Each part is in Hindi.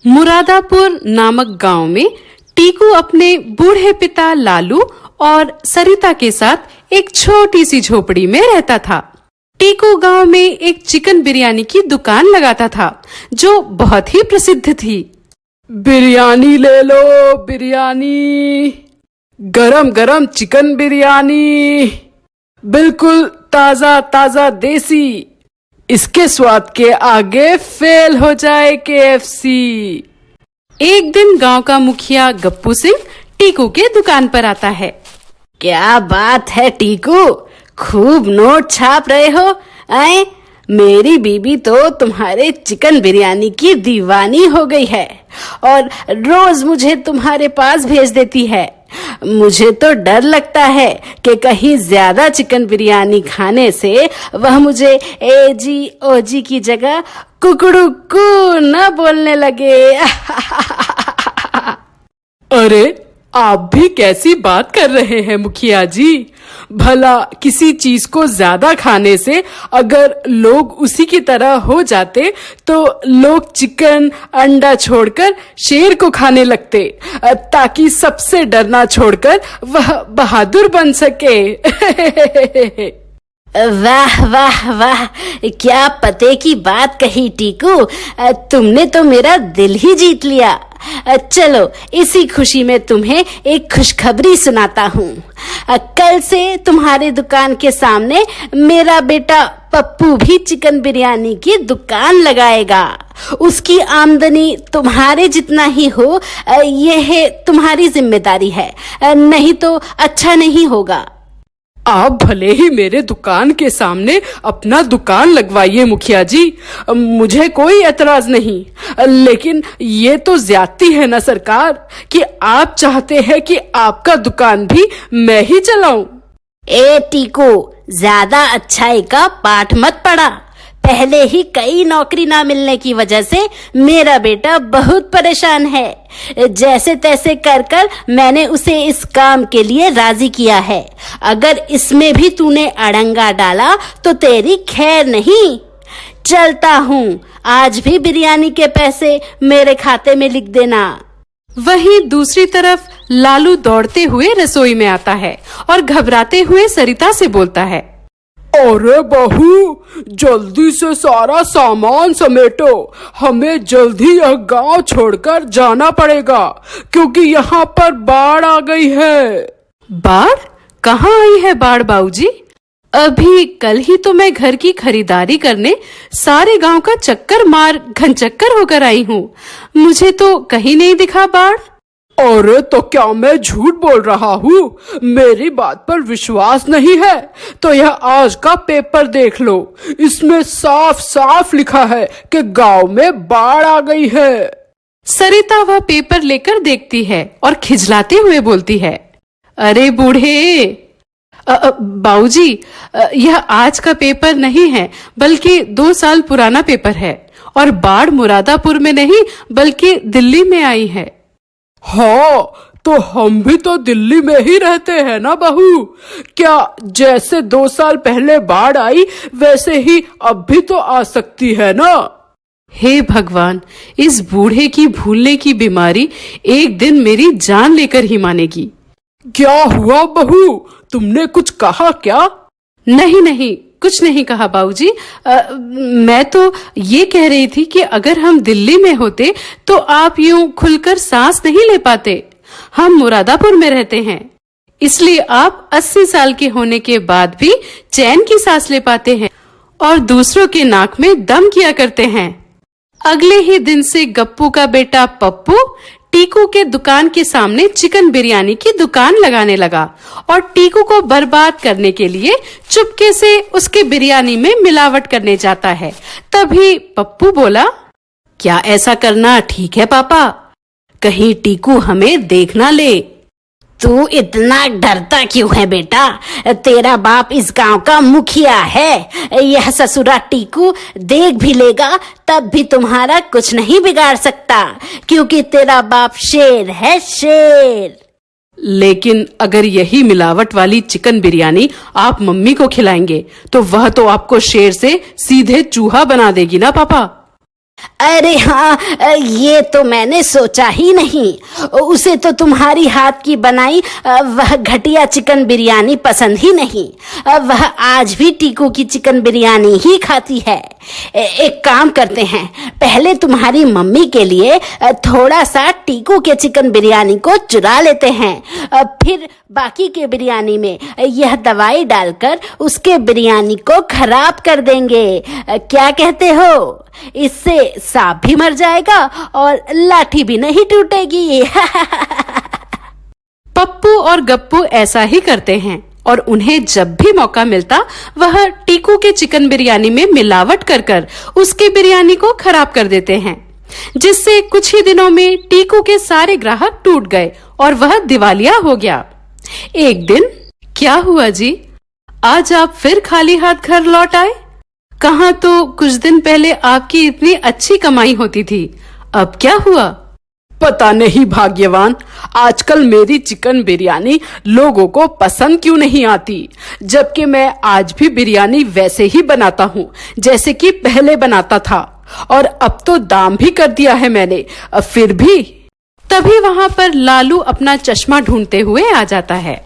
मुरादापुर नामक गांव में टीकू अपने बूढ़े पिता लालू और सरिता के साथ एक छोटी सी झोपड़ी में रहता था। टीकू गांव में एक चिकन बिरयानी की दुकान लगाता था जो बहुत ही प्रसिद्ध थी। बिरयानी ले लो, बिरयानी, गरम गरम चिकन बिरयानी, बिल्कुल ताजा ताजा देसी, इसके स्वाद के आगे फेल हो जाए केएफसी। एक दिन गांव का मुखिया गप्पू सिंह टीकू के दुकान पर आता है। क्या बात है टीकू, खूब नोट छाप रहे हो। आए, मेरी बीबी तो तुम्हारे चिकन बिरयानी की दीवानी हो गई है और रोज मुझे तुम्हारे पास भेज देती है। मुझे तो डर लगता है कि कहीं ज्यादा चिकन बिरयानी खाने से वह मुझे एजी ओजी की जगह कुकड़ुकू न बोलने लगे। अरे आप भी कैसी बात कर रहे हैं मुखिया जी। भला किसी चीज को ज्यादा खाने से अगर लोग उसी की तरह हो जाते तो लोग चिकन अंडा छोड़कर शेर को खाने लगते ताकि सबसे डरना छोड़कर वह बहादुर बन सके। वाह वाह वाह, क्या पते की बात कही टीकू, तुमने तो मेरा दिल ही जीत लिया। चलो इसी खुशी में तुम्हें एक खुशखबरी सुनाता हूँ। कल से तुम्हारे दुकान के सामने मेरा बेटा पप्पू भी चिकन बिरयानी की दुकान लगाएगा। उसकी आमदनी तुम्हारे जितना ही हो, यह तुम्हारी जिम्मेदारी है, नहीं तो अच्छा नहीं होगा। आप भले ही मेरे दुकान के सामने अपना दुकान लगवाइए मुखिया जी, मुझे कोई एतराज नहीं, लेकिन ये तो ज्यादती है ना सरकार कि आप चाहते हैं कि आपका दुकान भी मैं ही चलाऊं। ए टीकू, ज्यादा अच्छाई का पाठ मत पढ़ा। पहले ही कई नौकरी ना मिलने की वजह से मेरा बेटा बहुत परेशान है। जैसे तैसे कर कर मैंने उसे इस काम के लिए राजी किया है। अगर इसमें भी तूने अड़ंगा डाला तो तेरी खैर नहीं। चलता हूँ, आज भी बिरयानी के पैसे मेरे खाते में लिख देना। वहीं दूसरी तरफ लालू दौड़ते हुए रसोई में आता है और घबराते हुए सरिता से बोलता है, अरे बहू, जल्दी से सारा सामान समेटो, हमें जल्दी यह गांव छोड़कर जाना पड़ेगा क्योंकि यहाँ पर बाढ़ आ गई है। बाढ़? कहाँ आई है बाढ़ बाबूजी? अभी कल ही तो मैं घर की खरीदारी करने सारे गांव का चक्कर मार घनचक्कर होकर आई हूँ, मुझे तो कहीं नहीं दिखा बाढ़। अरे तो क्या मैं झूठ बोल रहा हूँ? मेरी बात पर विश्वास नहीं है तो यह आज का पेपर देख लो, इसमें साफ साफ लिखा है कि गांव में बाढ़ आ गई है। सरिता वह पेपर लेकर देखती है और खिजलाते हुए बोलती है, अरे बूढ़े, बाबूजी, यह आज का पेपर नहीं है बल्कि 2 साल पुराना पेपर है और बाढ़ मुरादापुर में नहीं बल्कि दिल्ली में आई है। हाँ, तो हम भी तो दिल्ली में ही रहते हैं ना बहू। क्या जैसे 2 साल पहले बाढ़ आई वैसे ही अब भी तो आ सकती है ना। हे भगवान, इस बूढ़े की भूलने की बीमारी एक दिन मेरी जान लेकर ही मानेगी। क्या हुआ बहू, तुमने कुछ कहा क्या? नहीं नहीं, कुछ नहीं कहा बाबूजी। मैं तो ये कह रही थी कि अगर हम दिल्ली में होते तो आप यूं खुलकर सांस नहीं ले पाते। हम मुरादापुर में रहते हैं, इसलिए आप 80 साल के होने के बाद भी चैन की सांस ले पाते हैं और दूसरों के नाक में दम किया करते हैं। अगले ही दिन से गप्पू का बेटा पप्पू टीकू के दुकान के सामने चिकन बिरयानी की दुकान लगाने लगा और टीकू को बर्बाद करने के लिए चुपके से उसके बिरयानी में मिलावट करने जाता है। तभी पप्पू बोला, क्या ऐसा करना ठीक है पापा? कहीं टीकू हमें देख ना ले। तू इतना डरता क्यों है बेटा? तेरा बाप इस गांव का मुखिया है। यह ससुरा टीकू देख भी लेगा तब भी तुम्हारा कुछ नहीं बिगाड़ सकता क्योंकि तेरा बाप शेर है, शेर। लेकिन अगर यही मिलावट वाली चिकन बिरयानी आप मम्मी को खिलाएंगे तो वह तो आपको शेर से सीधे चूहा बना देगी ना पापा। अरे हाँ, ये तो मैंने सोचा ही नहीं। उसे तो तुम्हारी हाथ की बनाई वह घटिया चिकन बिरयानी पसंद ही नहीं। वह आज भी टीकू की चिकन बिरयानी ही खाती है। एक काम करते हैं, पहले तुम्हारी मम्मी के लिए थोड़ा सा टीकू के चिकन बिरयानी को चुरा लेते हैं, फिर बाकी के बिरयानी में यह दवाई डालकर उसके बिरयानी को खराब कर देंगे। क्या कहते हो? इससे सांप भी मर जाएगा और लाठी भी नहीं टूटेगी। पप्पू और गप्पू ऐसा ही करते हैं और उन्हें जब भी मौका मिलता वह टीकू के चिकन बिरयानी में मिलावट कर कर उसके बिरयानी को खराब कर देते हैं, जिससे कुछ ही दिनों में टीकू के सारे ग्राहक टूट गए और वह दिवालिया हो गया। एक दिन क्या हुआ जी? आज आप फिर खाली हाथ घर लौट आए? कहाँ तो कुछ दिन पहले आपकी इतनी अच्छी कमाई होती थी, अब क्या हुआ? पता नहीं भाग्यवान, आजकल मेरी चिकन बिरयानी लोगों को पसंद क्यों नहीं आती, जबकि मैं आज भी बिरयानी वैसे ही बनाता हूँ जैसे कि पहले बनाता था, और अब तो दाम भी कर दिया है मैंने, फिर भी। तभी वहाँ पर लालू अपना चश्मा ढूंढते हुए आ जाता है।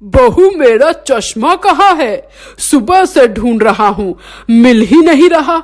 बहू मेरा चश्मा कहाँ है? सुबह से ढूंढ रहा हूँ, मिल ही नहीं रहा।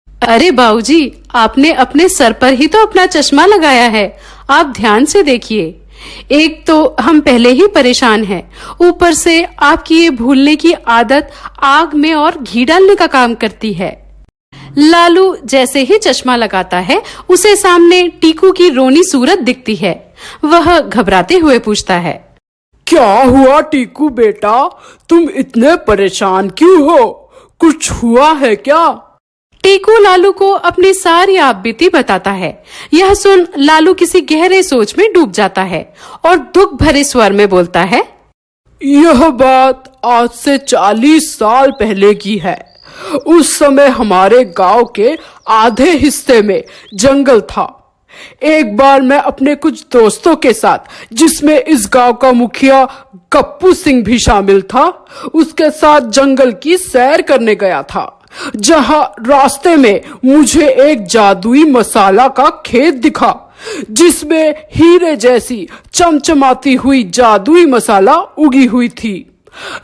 अरे बाबूजी, आपने अपने सर पर ही तो अपना चश्मा लगाया है, आप ध्यान से देखिए। एक तो हम पहले ही परेशान हैं, ऊपर से आपकी ये भूलने की आदत आग में और घी डालने का काम करती है। लालू जैसे ही चश्मा लगाता है उसे सामने टीकू की रोनी सूरत दिखती है। वह घबराते हुए पूछता है, क्या हुआ टीकू बेटा, तुम इतने परेशान क्यों हो? कुछ हुआ है क्या? टीकू लालू को अपनी सारी आपबीती बताता है। यह सुन लालू किसी गहरे सोच में डूब जाता है और दुख भरे स्वर में बोलता है, यह बात आज से 40 साल पहले की है। उस समय हमारे गांव के आधे हिस्से में जंगल था। एक बार मैं अपने कुछ दोस्तों के साथ, जिसमें इस गांव का मुखिया गप्पू सिंह भी शामिल था, उसके साथ जंगल की सैर करने गया था, जहां रास्ते में मुझे एक जादुई मसाला का खेत दिखा, जिसमें हीरे जैसी चमचमाती हुई जादुई मसाला उगी हुई थी।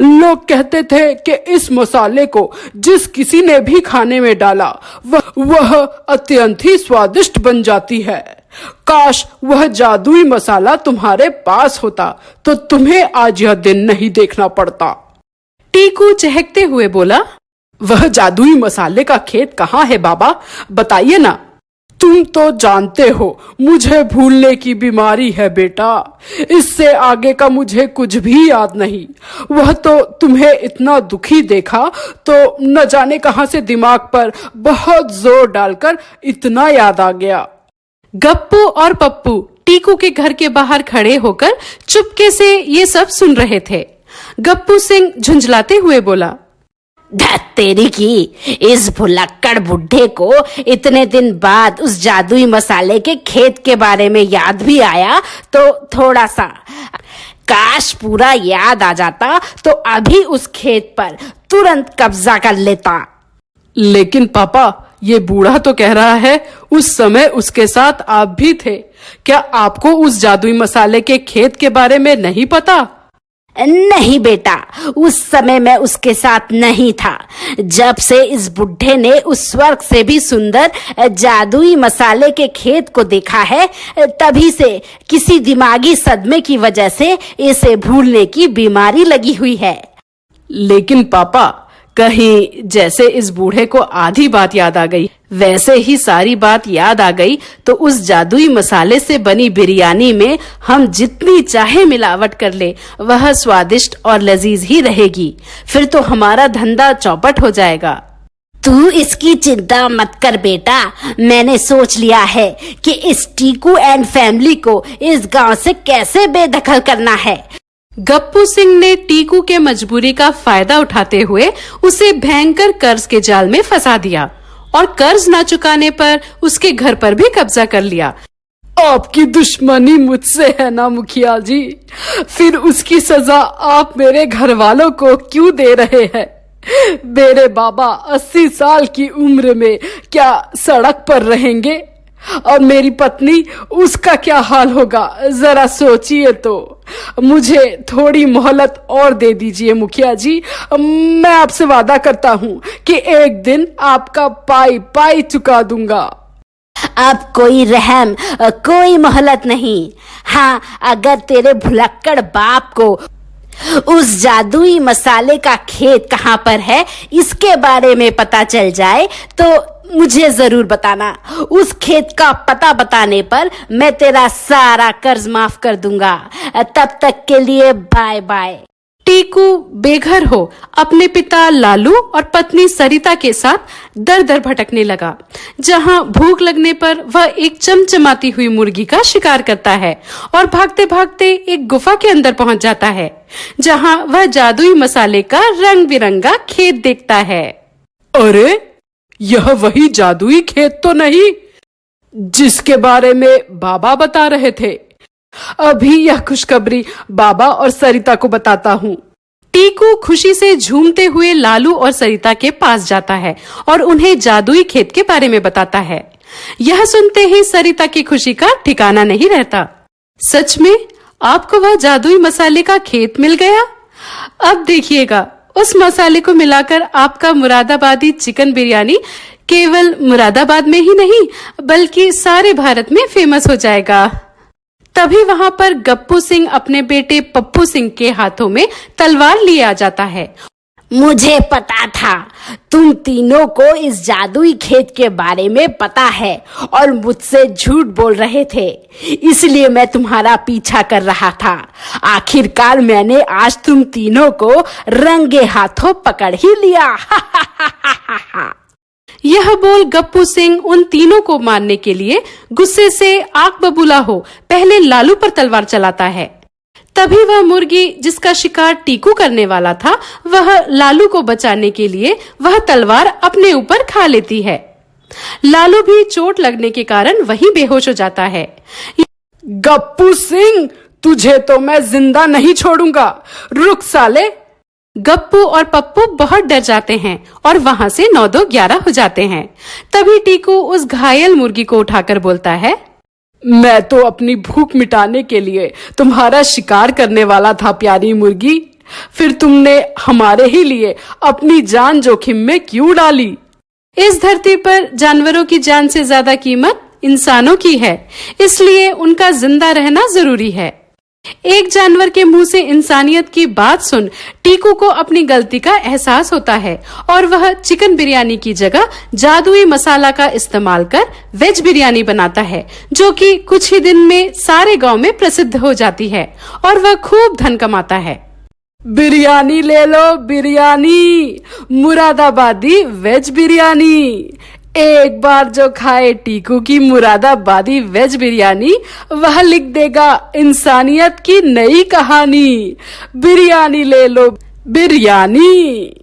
लोग कहते थे कि इस मसाले को जिस किसी ने भी खाने में डाला वह अत्यंत ही स्वादिष्ट बन जाती है। काश वह जादुई मसाला तुम्हारे पास होता तो तुम्हें आज यह दिन नहीं देखना पड़ता। टीकू चहकते हुए बोला, वह जादुई मसाले का खेत कहाँ है बाबा, बताइए ना। तुम तो जानते हो मुझे भूलने की बीमारी है बेटा, इससे आगे का मुझे कुछ भी याद नहीं। वह तो तुम्हें इतना दुखी देखा तो न जाने कहां से दिमाग पर बहुत जोर डालकर इतना याद आ गया। गप्पू और पप्पू टीकू के घर के बाहर खड़े होकर चुपके से ये सब सुन रहे थे। गप्पू सिंह झुंझलाते हुए बोला, तेरी की, इस भुलक्कड़ बुढ़े को इतने दिन बाद उस जादुई मसाले के खेत के बारे में याद भी आया तो थोड़ा सा, काश पूरा याद आ जाता तो अभी उस खेत पर तुरंत कब्जा कर लेता। लेकिन पापा, ये बूढ़ा तो कह रहा है उस समय उसके साथ आप भी थे, क्या आपको उस जादुई मसाले के खेत के बारे में नहीं पता? नहीं बेटा, उस समय मैं उसके साथ नहीं था। जब से इस बुढ़े ने उस स्वर्ग से भी सुंदर जादुई मसाले के खेत को देखा है, तभी से किसी दिमागी सदमे की वजह से इसे भूलने की बीमारी लगी हुई है। लेकिन पापा, कहीं जैसे इस बूढ़े को आधी बात याद आ गई वैसे ही सारी बात याद आ गई तो उस जादुई मसाले से बनी बिरयानी में हम जितनी चाहे मिलावट कर ले वह स्वादिष्ट और लजीज ही रहेगी। फिर तो हमारा धंधा चौपट हो जाएगा। तू इसकी चिंता मत कर बेटा, मैंने सोच लिया है कि इस टीकू एंड फैमिली को इस गांव से कैसे बेदखल करना है। गप्पू सिंह ने टीकू के मजबूरी का फायदा उठाते हुए उसे भयंकर कर्ज के जाल में फंसा दिया और कर्ज न चुकाने पर उसके घर पर भी कब्जा कर लिया। आपकी दुश्मनी मुझसे है ना मुखिया जी, फिर उसकी सजा आप मेरे घर वालों को क्यों दे रहे हैं? मेरे बाबा 80 साल की उम्र में क्या सड़क पर रहेंगे? और मेरी पत्नी, उसका क्या हाल होगा? जरा सोचिए तो। मुझे थोड़ी मोहलत और दे दीजिए मुखिया जी। मैं आपसे वादा करता हूँ कि एक दिन आपका पाई पाई चुका दूंगा। अब कोई रहम, कोई मोहलत नहीं। हाँ, अगर तेरे भुलक्कड़ बाप को उस जादुई मसाले का खेत कहाँ पर है इसके बारे में पता चल जाए तो मुझे जरूर बताना। उस खेत का पता बताने पर मैं तेरा सारा कर्ज माफ कर दूंगा। तब तक के लिए बाय बाय। टीकू बेघर हो अपने पिता लालू और पत्नी सरिता के साथ दर दर भटकने लगा। जहां भूख लगने पर वह एक चमचमाती हुई मुर्गी का शिकार करता है और भागते भागते एक गुफा के अंदर पहुंच जाता है, जहां वह जादुई मसाले का रंग बिरंगा खेत देखता है। अरे, यह वही जादुई खेत तो नहीं जिसके बारे में बाबा बता रहे थे? अभी यह खुशखबरी बाबा और सरिता को बताता हूँ। टीकू खुशी से झूमते हुए लालू और सरिता के पास जाता है और उन्हें जादुई खेत के बारे में बताता है। यह सुनते ही सरिता की खुशी का ठिकाना नहीं रहता। सच में आपको वह जादुई मसाले का खेत मिल गया? अब देखिएगा, उस मसाले को मिलाकर आपका मुरादाबादी चिकन बिरयानी केवल मुरादाबाद में ही नहीं बल्कि सारे भारत में फेमस हो जाएगा। तभी वहां पर गप्पू सिंह अपने बेटे पप्पू सिंह के हाथों में तलवार लिए आ जाता है। मुझे पता था तुम तीनों को इस जादुई खेत के बारे में पता है और मुझसे झूठ बोल रहे थे, इसलिए मैं तुम्हारा पीछा कर रहा था। आखिरकार मैंने आज तुम तीनों को रंगे हाथों पकड़ ही लिया। यह बोल गप्पू सिंह उन तीनों को मारने के लिए गुस्से से आग बबूला हो पहले लालू पर तलवार चलाता है। तभी वह मुर्गी जिसका शिकार टीकू करने वाला था, वह लालू को बचाने के लिए वह तलवार अपने ऊपर खा लेती है। लालू भी चोट लगने के कारण वहीं बेहोश हो जाता है। गप्पू सिंह, तुझे तो मैं जिंदा नहीं छोड़ूंगा। रुक साले। गप्पू और पप्पू बहुत डर जाते हैं और वहां से 9-2-11 हो जाते हैं। तभी टीकू उस घायल मुर्गी को उठाकर बोलता है, मैं तो अपनी भूख मिटाने के लिए तुम्हारा शिकार करने वाला था प्यारी मुर्गी, फिर तुमने हमारे ही लिए अपनी जान जोखिम में क्यों डाली? इस धरती पर जानवरों की जान से ज्यादा कीमत इंसानों की है, इसलिए उनका जिंदा रहना जरूरी है। एक जानवर के मुंह से इंसानियत की बात सुन टीकू को अपनी गलती का एहसास होता है और वह चिकन बिरयानी की जगह जादुई मसाला का इस्तेमाल कर वेज बिरयानी बनाता है, जो कि कुछ ही दिन में सारे गांव में प्रसिद्ध हो जाती है और वह खूब धन कमाता है। बिरयानी ले लो, बिरयानी, मुरादाबादी वेज बिरयानी। एक बार जो खाए टीकू की मुरादाबादी वेज बिरयानी, वह लिख देगा इंसानियत की नई कहानी। बिरयानी ले लो, बिरयानी।